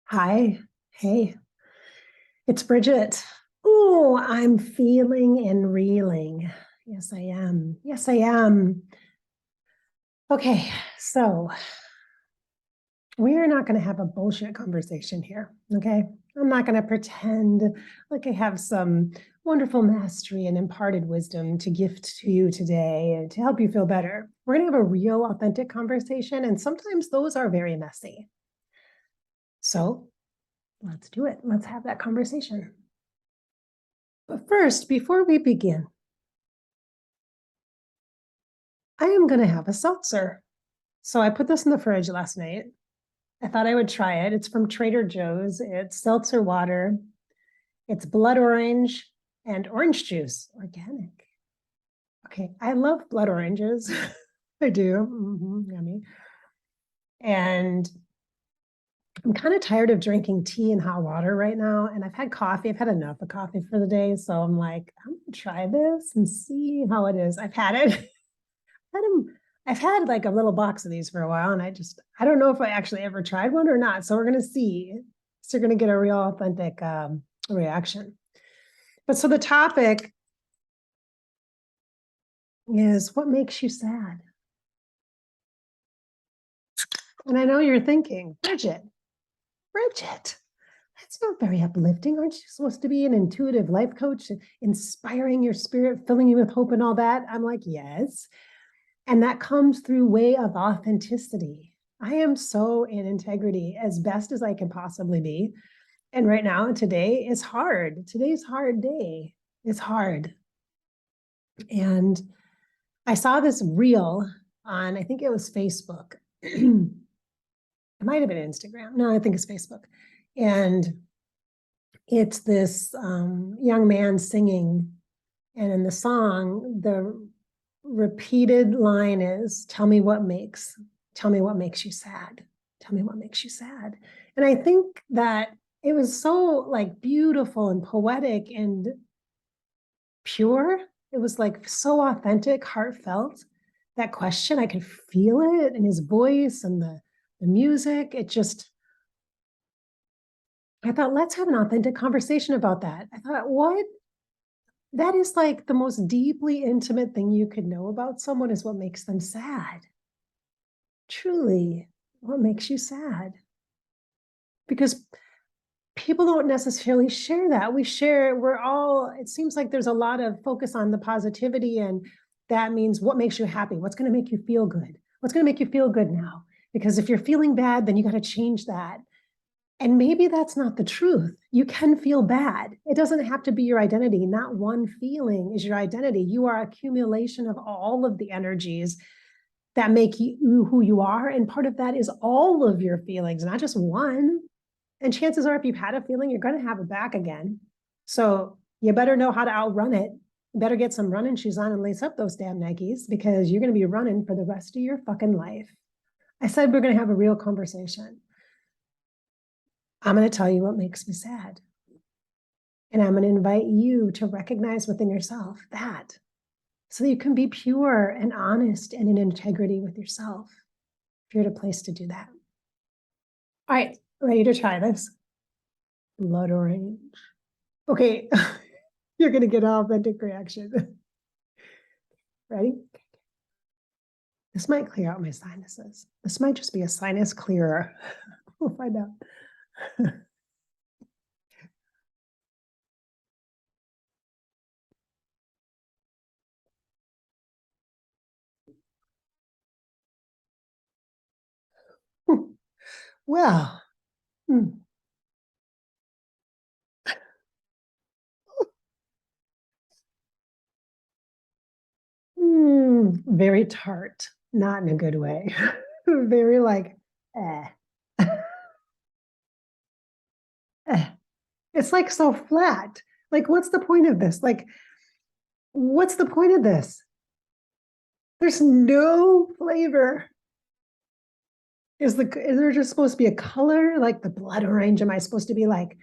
Hi. Hey, it's Bridget. Oh, I'm feeling and reeling. Yes, I am. Yes, I am. Okay, so we're not going to have a bullshit conversation here. Okay. I'm not going to pretend like I have some wonderful mastery and imparted wisdom to gift to you today and to help you feel better. We're going to have a real, authentic conversation. And sometimes those are very messy. So let's do it. Let's have that conversation. But first, before we begin, I am going to have a seltzer. So I put this in the fridge last night. I thought I would try it. It's from Trader Joe's. It's seltzer water. It's blood orange and orange juice, organic. Okay, I love blood oranges. I do. Yummy. And I'm kind of tired of drinking tea and hot water right now. And I've had coffee. I've had enough of coffee for the day. So I'm like, I'm going to try this and see how it is. I've had it. I've had like a little box of these for a while, and I don't know if I actually ever tried one or not. So we're going to see. So you're going to get a real authentic reaction. But so the topic is what makes you sad? And I know you're thinking, Bridget, that's not very uplifting. Aren't you supposed to be an intuitive life coach, inspiring your spirit, filling you with hope and all that? I'm like, yes. And that comes through way of authenticity. I am so in integrity as best as I can possibly be. And right now, today is hard. Today's hard day. It's hard. And I saw this reel on, I think it was Facebook. It might have been Instagram. No, I think it's Facebook. And it's this young man singing. And in the song, the repeated line is, tell me what makes you sad. Tell me what makes you sad. And I think that it was so like beautiful and poetic and pure. It was like so authentic, heartfelt. That question, I could feel it in his voice and the music. I thought, let's have an authentic conversation about that. I thought, what? That is like the most deeply intimate thing you could know about someone is what makes them sad. Truly, what makes you sad? Because people don't necessarily share that. It seems like there's a lot of focus on the positivity, and that means what makes you happy? What's going to make you feel good? What's going to make you feel good now? Because if you're feeling bad, then you got to change that. And maybe that's not the truth. You can feel bad. It doesn't have to be your identity. Not one feeling is your identity. You are accumulation of all of the energies that make you who you are. And part of that is all of your feelings, not just one. And chances are, if you've had a feeling, you're going to have it back again. So you better know how to outrun it. You better get some running shoes on and lace up those damn Nikes, because you're going to be running for the rest of your fucking life. I said we're going to have a real conversation. I'm going to tell you what makes me sad. And I'm going to invite you to recognize within yourself that, so that you can be pure and honest and in integrity with yourself. If you're at a place to do that. All right, ready to try this? Blood orange. Okay, you're going to get an authentic reaction. Ready? This might clear out my sinuses. This might just be a sinus clearer. We'll find out. Well, very tart, not in a good way. Very like, eh. Eh. It's like so flat. Like, what's the point of this? Like, what's the point of this? There's no flavor. Is there just supposed to be a color like the blood orange? Am I supposed to be like,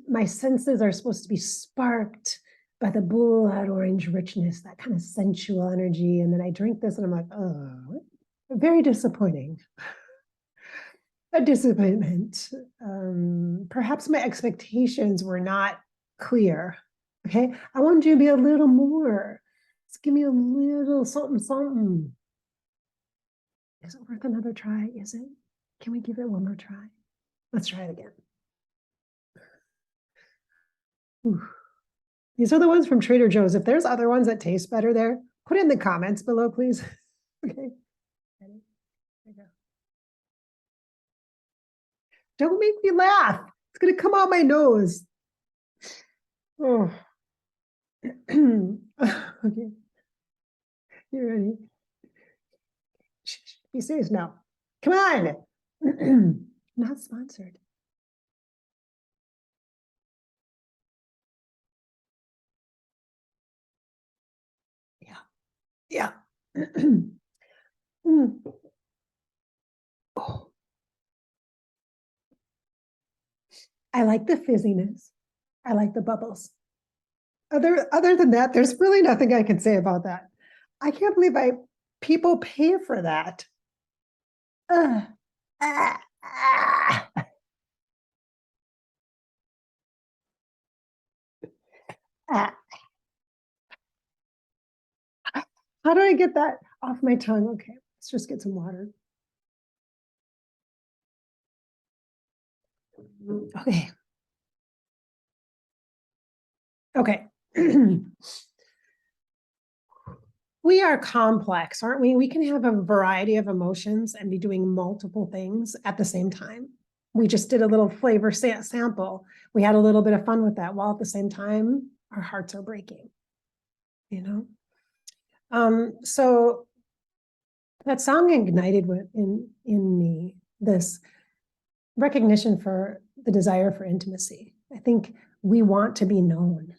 my senses are supposed to be sparked by the blood orange richness, that kind of sensual energy? And then I drink this and I'm like, oh, very disappointing. a disappointment. Perhaps my expectations were not clear. Okay, I want you to be a little more. Just give me a little something, something. Is it worth another try? Is it? Can we give it one more try? Let's try it again. Ooh. These are the ones from Trader Joe's. If there's other ones that taste better there, put it in the comments below, please. Okay. Ready? There you go. Don't make me laugh. It's going to come out my nose. Oh. Okay. You ready? Be serious now. Come on. Not sponsored. Yeah. Mm. Oh. I like the fizziness. I like the bubbles. Other than that, there's really nothing I can say about that. I can't believe people pay for that. Ah, ah. Ah. How do I get that off my tongue? Okay, let's just get some water. Okay. Okay. We are complex, aren't we? We can have a variety of emotions and be doing multiple things at the same time. We just did a little flavor sample. We had a little bit of fun with that, while at the same time, our hearts are breaking, you know? So that song ignited in me this recognition for the desire for intimacy. I think we want to be known.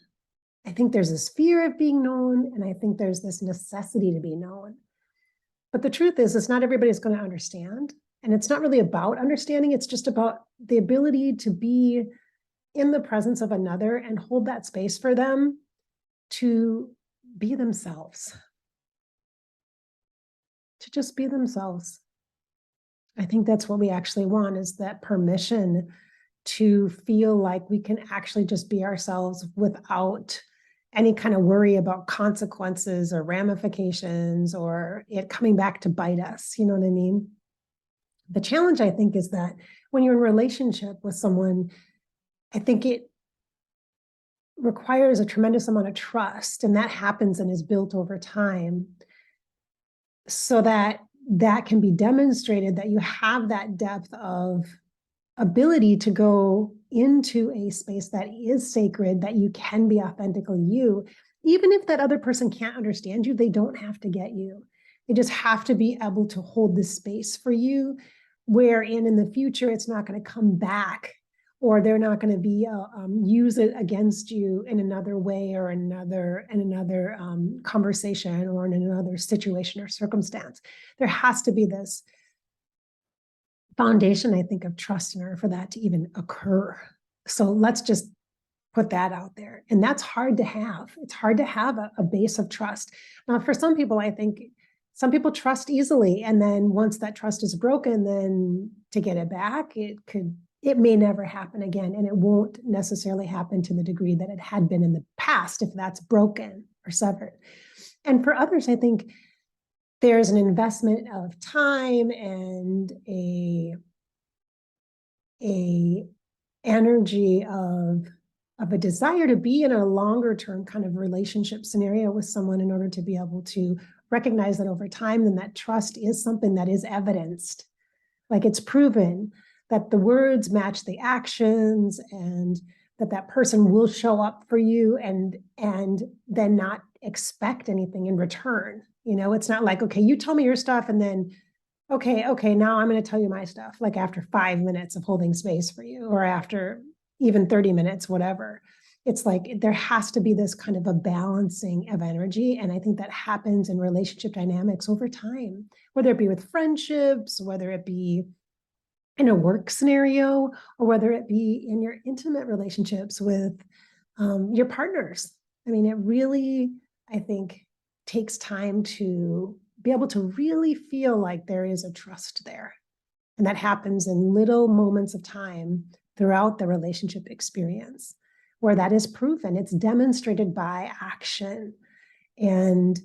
I think there's this fear of being known, and I think there's this necessity to be known. But the truth is not everybody's going to understand. And it's not really about understanding. It's just about the ability to be in the presence of another and hold that space for them to be themselves, to just be themselves. I think that's what we actually want, is that permission to feel like we can actually just be ourselves without any kind of worry about consequences or ramifications or it coming back to bite us. You know what I mean? The challenge, I think, is that when you're in a relationship with someone, I think it requires a tremendous amount of trust, and that happens and is built over time, so that that can be demonstrated, that you have that depth of ability to go into a space that is sacred, that you can be authentically you. Even if that other person can't understand you, they don't have to get you. They just have to be able to hold this space for you, wherein in the future, it's not going to come back, or they're not going to be use it against you in another way, or in another conversation, or in another situation or circumstance. There has to be this foundation, I think, of trust in order for that to even occur. So let's just put that out there. And that's hard to have. It's hard to have a base of trust. Now, for some people, I think some people trust easily. And then once that trust is broken, then to get it back, it may never happen again. And it won't necessarily happen to the degree that it had been in the past, if that's broken or severed. And for others, I think there's an investment of time and a energy of a desire to be in a longer term kind of relationship scenario with someone, in order to be able to recognize that over time, then that trust is something that is evidenced. Like, it's proven that the words match the actions, and that person will show up for you, and then not expect anything in return. You know, it's not like, okay, you tell me your stuff, and then okay, now I'm going to tell you my stuff, like after 5 minutes of holding space for you, or after even 30 minutes, whatever. It's like there has to be this kind of a balancing of energy. And I think that happens in relationship dynamics over time, whether it be with friendships, whether it be in a work scenario, or whether it be in your intimate relationships with your partners. I mean, it really, I think, takes time to be able to really feel like there is a trust there. And that happens in little moments of time throughout the relationship experience, where that is proven. It's demonstrated by action and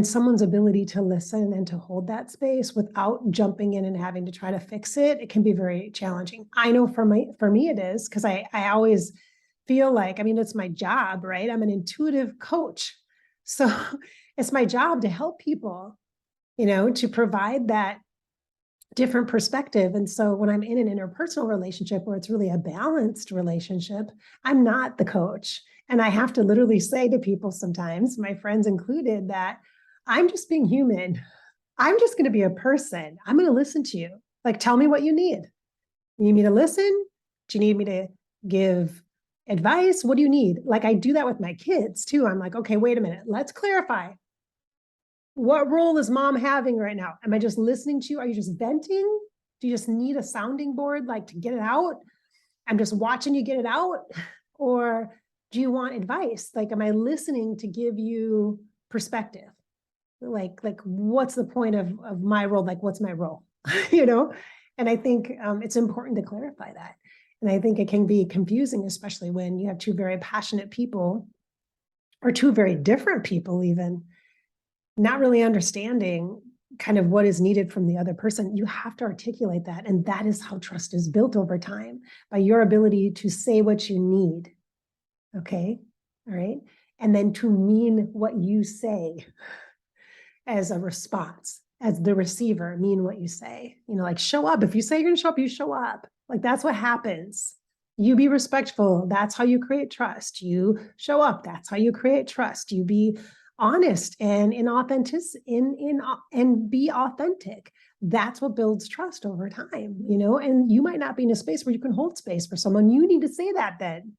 someone's ability to listen and to hold that space without jumping in and having to try to fix it. It can be very challenging. I know for me it is, because I always feel like, I mean, it's my job, right? I'm an intuitive coach. So it's my job to help people, to provide that different perspective. And so when I'm in an interpersonal relationship where it's really a balanced relationship, I'm not the coach. And I have to literally say to people sometimes, my friends included, that I'm just being human. I'm just going to be a person. I'm going to listen to you. Like, tell me what you need. You need me to listen? Do you need me to give advice? What do you need? Like, I do that with my kids too. I'm like, okay, wait a minute. Let's clarify. What role is mom having right now? Am I just listening to you? Are you just venting? Do you just need a sounding board, like, to get it out? I'm just watching you get it out. Or do you want advice? Like, am I listening to give you perspective? Like what's the point of my role? Like, what's my role? And I think it's important to clarify that. And I think it can be confusing, especially when you have two very passionate people, or two very different people even, not really understanding kind of what is needed from the other person. You have to articulate that. And that is how trust is built over time, by your ability to say what you need. Okay. All right. And then to mean what you say as a response, as the receiver, mean what you say, like, show up. If you say you're going to show up, you show up. Like, that's what happens. You be respectful. That's how you create trust. You show up. That's how you create trust. You be honest and and be authentic. That's what builds trust over time, and you might not be in a space where you can hold space for someone. You need to say that then,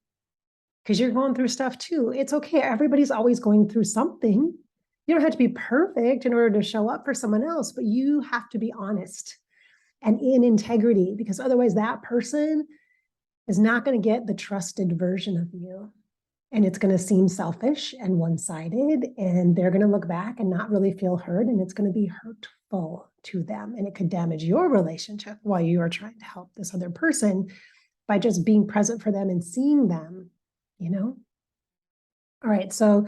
because you're going through stuff too. It's okay. Everybody's always going through something. You don't have to be perfect in order to show up for someone else, but you have to be honest and in integrity, because otherwise that person is not going to get the trusted version of you. And it's going to seem selfish and one-sided, and they're going to look back and not really feel heard, and it's going to be hurtful to them. And it could damage your relationship while you are trying to help this other person by just being present for them and seeing them, All right, so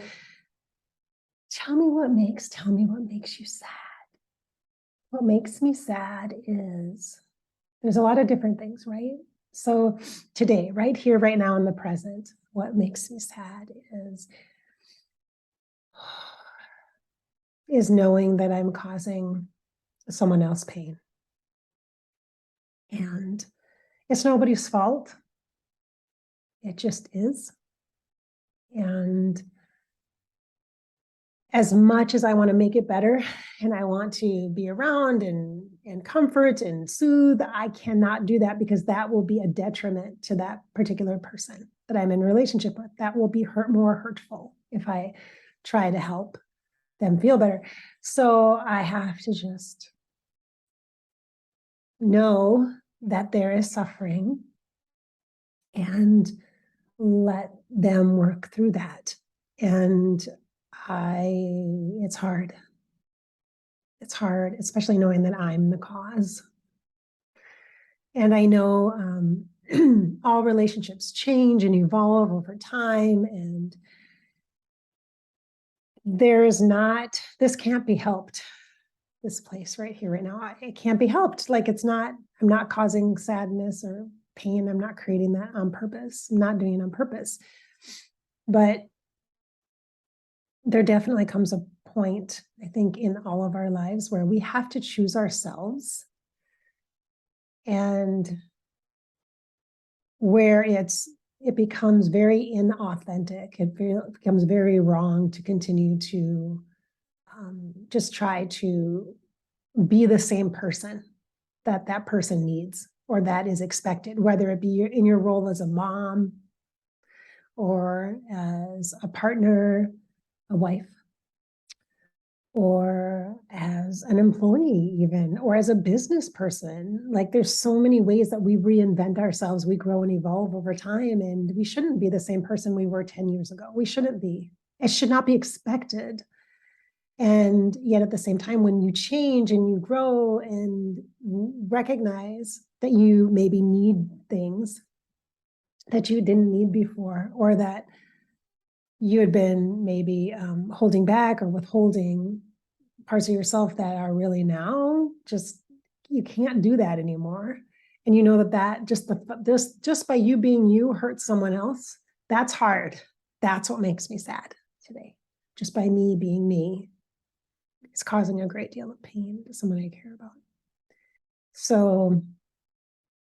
tell me what makes you sad. What makes me sad is, there's a lot of different things, right? So today, right here, right now in the present, what makes me sad is knowing that I'm causing someone else pain. And it's nobody's fault. It just is. And as much as I want to make it better and I want to be around and comfort and soothe, I cannot do that, because that will be a detriment to that particular person that I'm in a relationship with. That will be more hurtful if I try to help them feel better. So I have to just know that there is suffering and let them work through that. And it's hard. It's hard, especially knowing that I'm the cause. And I know all relationships change and evolve over time, and this can't be helped. This place right here, right now, it can't be helped. Like, I'm not causing sadness or pain. I'm not creating that on purpose. I'm not doing it on purpose. But there definitely comes a point, I think, in all of our lives where we have to choose ourselves, and where it becomes very inauthentic. It becomes very wrong to continue to just try to be the same person that person needs, or that is expected, whether it be in your role as a mom, or as a partner, a wife, or as an employee even, or as a business person. Like, there's so many ways that we reinvent ourselves, we grow and evolve over time, and we shouldn't be the same person we were 10 years ago. We shouldn't be. It should not be expected. And yet at the same time, when you change and you grow and recognize that you maybe need things that you didn't need before, or that you had been maybe holding back or withholding parts of yourself that are really now just, you can't do that anymore. And you know that just by you being you hurts someone else. That's hard. That's what makes me sad today. Just by me being me, it's causing a great deal of pain to someone I care about. So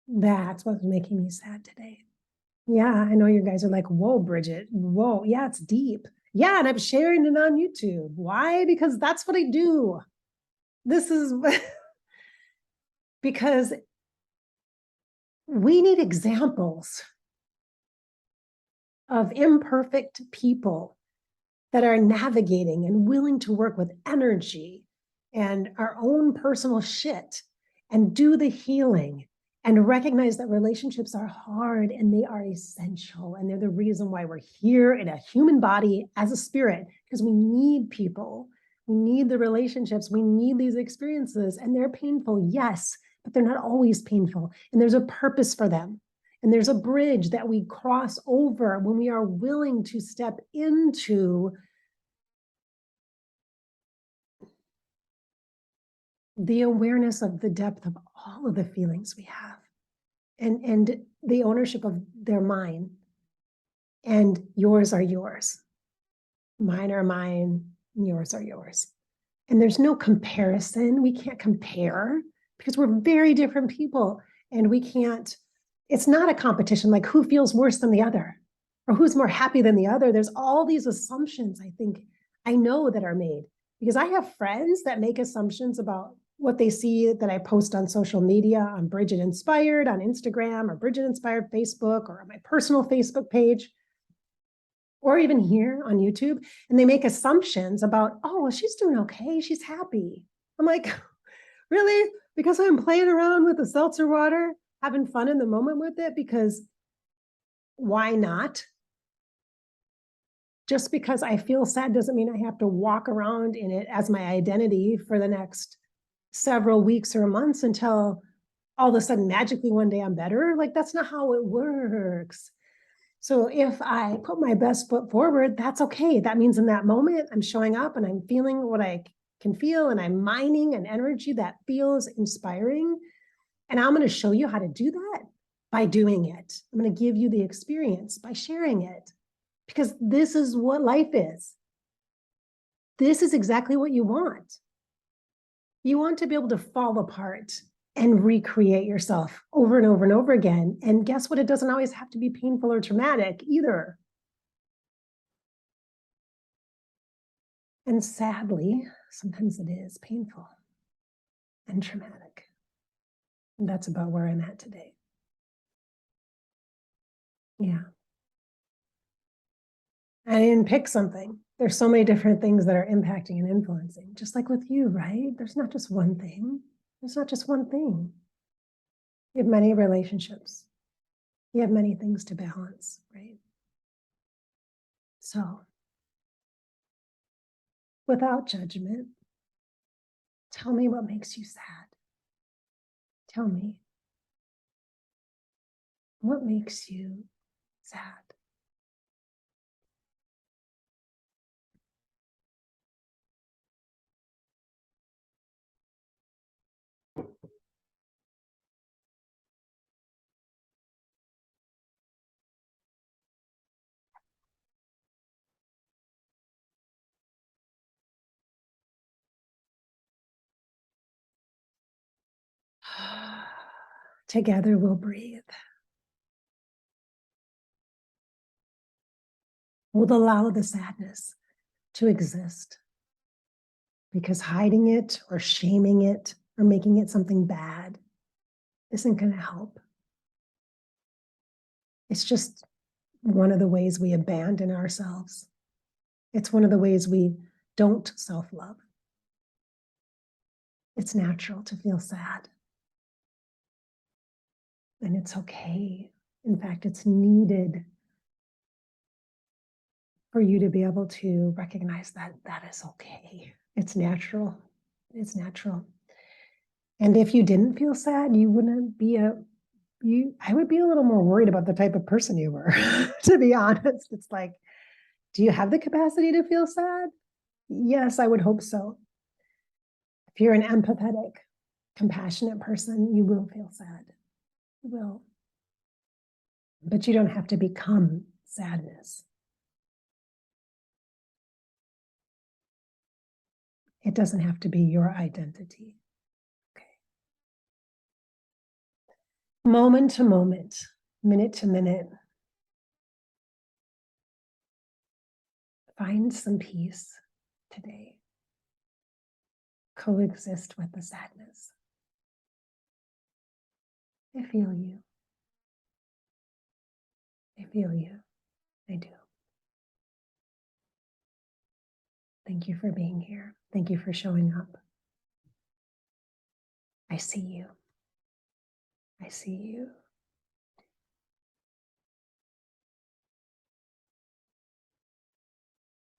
that's what's making me sad today. Yeah, I know you guys are like, whoa, Bridget, whoa. Yeah, it's deep. Yeah, and I'm sharing it on YouTube. Why? Because that's what I do. This is because we need examples of imperfect people that are navigating and willing to work with energy and our own personal shit and do the healing and recognize that relationships are hard and they are essential. And they're the reason why we're here in a human body as a spirit, because we need people. We need the relationships. We need these experiences, and they're painful, yes, but they're not always painful. And there's a purpose for them. And there's a bridge that we cross over when we are willing to step into the awareness of the depth of all of the feelings we have, and the ownership of their mine. And yours are yours. Mine are mine, and yours are yours. And there's no comparison. We can't compare because we're very different people, and we can't, it's not a competition like who feels worse than the other or who's more happy than the other. There's all these assumptions, I know that are made because I have friends that make assumptions about what they see that I post on social media, on Bridget Inspired, on Instagram, or Bridget Inspired Facebook, or on my personal Facebook page, or even here on YouTube. And they make assumptions about, oh, well, she's doing okay. She's happy. I'm like, really? Because I'm playing around with the seltzer water, having fun in the moment with it? Because why not? Just because I feel sad doesn't mean I have to walk around in it as my identity for the next several weeks or months until all of a sudden magically one day I'm better. Like, that's not how it works. So if I put my best foot forward, that's okay. That means in that moment I'm showing up and I'm feeling what I can feel, and I'm mining an energy that feels inspiring. And I'm going to show you how to do that by doing it. I'm going to give you the experience by sharing it, because this is what life is. This is exactly what you want. You want to be able to fall apart and recreate yourself over and over and over again. And guess what? It doesn't always have to be painful or traumatic either. And sadly, sometimes it is painful and traumatic. And that's about where I'm at today. Yeah. I didn't pick something. There's so many different things that are impacting and influencing, just like with you, right? There's not just one thing. There's not just one thing. You have many relationships. You have many things to balance, right? So, without judgment, tell me what makes you sad. Tell me what makes you sad. Together we'll breathe. We'll allow the sadness to exist, because hiding it or shaming it or making it something bad isn't going to help. It's just one of the ways we abandon ourselves. It's one of the ways we don't self-love. It's natural to feel sad. And it's okay. In fact, it's needed for you to be able to recognize that that is okay. It's natural. It's natural. And if you didn't feel sad, you wouldn't be I would be a little more worried about the type of person you were, to be honest. It's like, do you have the capacity to feel sad? Yes, I would hope so. If you're an empathetic, compassionate person, you will feel sad. You will. But you don't have to become sadness. It doesn't have to be your identity. Okay. Moment to moment, minute to minute, find some peace today. Coexist with the sadness. I feel you. I feel you. I do. Thank you for being here. Thank you for showing up. I see you. I see you.